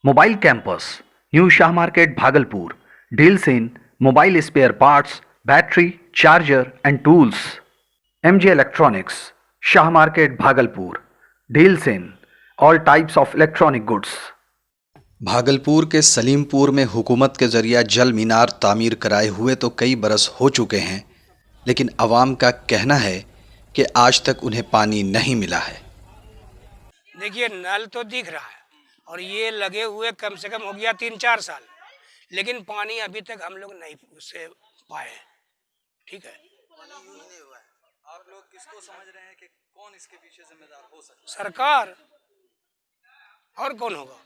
Mobile Campus, New Shah Market, Bhagalpur. Deals in mobile spare parts, battery, charger and tools. MJ Electronics, Shah Market, Bhagalpur. Deals in all types of electronic goods. Bhagalpur के सलीमपुर में हुकूमत के जरिए जल मीनार तामीर कराए हुए तो कई बरस हो चुके हैं, लेकिन अवाम का कहना है कि आज तक उन्हें पानी नहीं मिला है। देखिए, नल तो दिख रहा है और ये लगे हुए कम से कम हो गया 3-4 साल, लेकिन पानी अभी तक हम लोग नहीं उससे पाए। ठीक है, आप लोग किसको समझ रहे हैं कि कौन इसके पीछे जिम्मेदार हो सकता है? सरकार। और कौन होगा?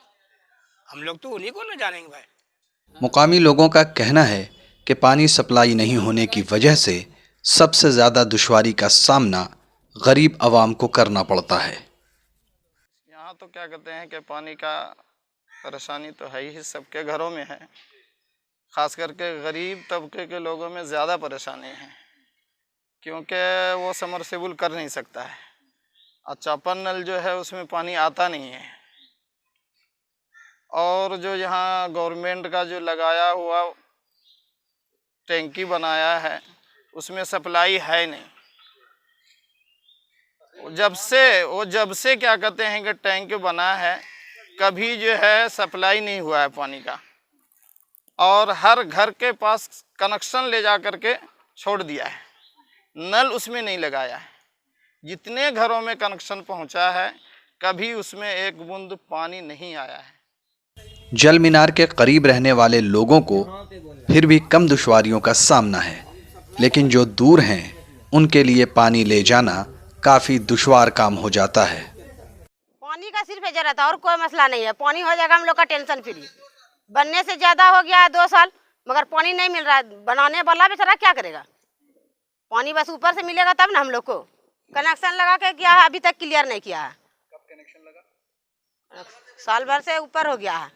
हम लोग तो उन्हीं को न जानेंगे भाई। मुकामी लोगों का कहना है कि पानी सप्लाई नहीं होने की वजह से सबसे ज़्यादा दुश्वारी का सामना गरीब आवाम को करना पड़ता है। यहाँ तो क्या कहते हैं कि पानी का परेशानी तो है ही, सबके घरों में है। ख़ास करके गरीब तबके के लोगों में ज़्यादा परेशानी है, क्योंकि वो समरसेबुल कर नहीं सकता है और चापा नल जो है उसमें पानी आता नहीं है। और जो यहाँ गवर्नमेंट का जो लगाया हुआ टैंकी बनाया है उसमें सप्लाई है नहीं। जब से क्या कहते हैं कि टैंक बना है, कभी जो है सप्लाई नहीं हुआ है पानी का, और हर घर के पास कनेक्शन ले जा कर के छोड़ दिया है, नल उसमें नहीं लगाया है। जितने घरों में कनेक्शन पहुंचा है, कभी उसमें एक बूंद पानी नहीं आया है। जल मीनार के करीब रहने वाले लोगों को फिर भी कम दुश्वारियों का सामना है, लेकिन जो दूर हैं उनके लिए पानी ले जाना काफ़ी दुश्वार काम हो जाता है। पानी का सिर्फ जरूरत है और कोई मसला नहीं है। पानी हो जाएगा हम लोग का टेंशन फ्री। बनने से ज़्यादा हो गया है 2 साल, मगर पानी नहीं मिल रहा है। बनाने वाला बेचारा क्या करेगा? पानी बस ऊपर से मिलेगा तब ना। हम लोग को कनेक्शन लगा के किया है, अभी तक क्लियर नहीं किया है। कब कनेक्शन लगा? साल भर से ऊपर हो गया है,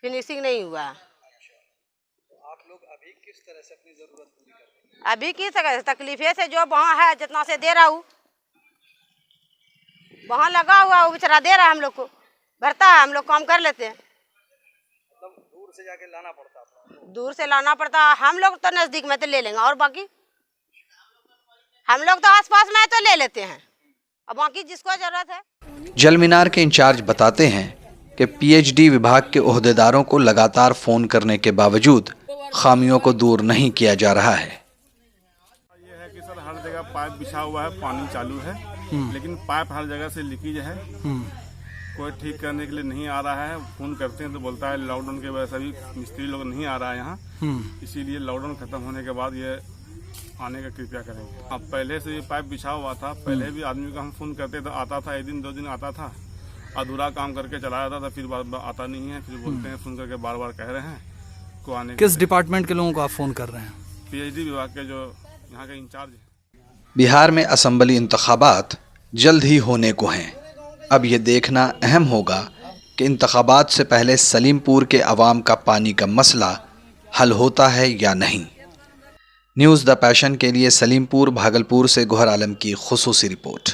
फिनिशिंग नहीं हुआ है। तो आप लोग अभी किस तरह से अपनी ज़रूरत पूरी कर रहे हैं? अभी की तकलीफे से जो वहाँ है जितना से दे रहा हूँ, वहाँ लगा हुआ वो बेचारा दे रहा है, हम लोग को भरता है, हम लोग काम कर लेते हैं। मतलब दूर से जाके लाना पड़ता है? दूर से लाना पड़ता है। हम लोग तो नज़दीक में तो ले लेंगे, और बाकी हम लोग तो आसपास में तो ले लेते हैं, और बाकी जिसको ज़रूरत है। जल मीनार के इंचार्ज बताते हैं कि पीएचडी विभाग के ओहदेदारों को लगातार फ़ोन करने के बावजूद खामियों को दूर नहीं किया जा रहा है। ये है कि सर हर जगह पाइप बिछा हुआ है, पानी चालू है, लेकिन पाइप हर जगह से लीकेज है। कोई ठीक करने के लिए नहीं आ रहा है। फ़ोन करते हैं तो बोलता है लॉकडाउन के वजह से अभी मिस्त्री लोग नहीं आ रहा है यहाँ, इसीलिए लॉकडाउन खत्म होने के बाद ये आने का कृपया करेंगे। अब पहले से ये पाइप बिछा हुआ था, पहले भी आदमी को हम फ़ोन करते तो आता था, 1 दिन 2 दिन आता था, अधूरा काम करके चला जाता था, फिर बार आता नहीं है। फिर बोलते हैं फ़ोन करके बार बार कह रहे हैं को आने। किस डिपार्टमेंट के लोगों को आप फ़ोन कर रहे हैं? पीएचडी विभाग के जो यहाँ के इंचार्ज हैं। बिहार में असम्बली इंतखाबात जल्द ही होने को हैं। अब ये देखना अहम होगा कि इंतखाबात से पहले सलीमपुर के अवाम का पानी का मसला हल होता है या नहीं। न्यूज़ द पैशन के लिए सलीमपुर भागलपुर से गोहर आलम की खुसूसी रिपोर्ट।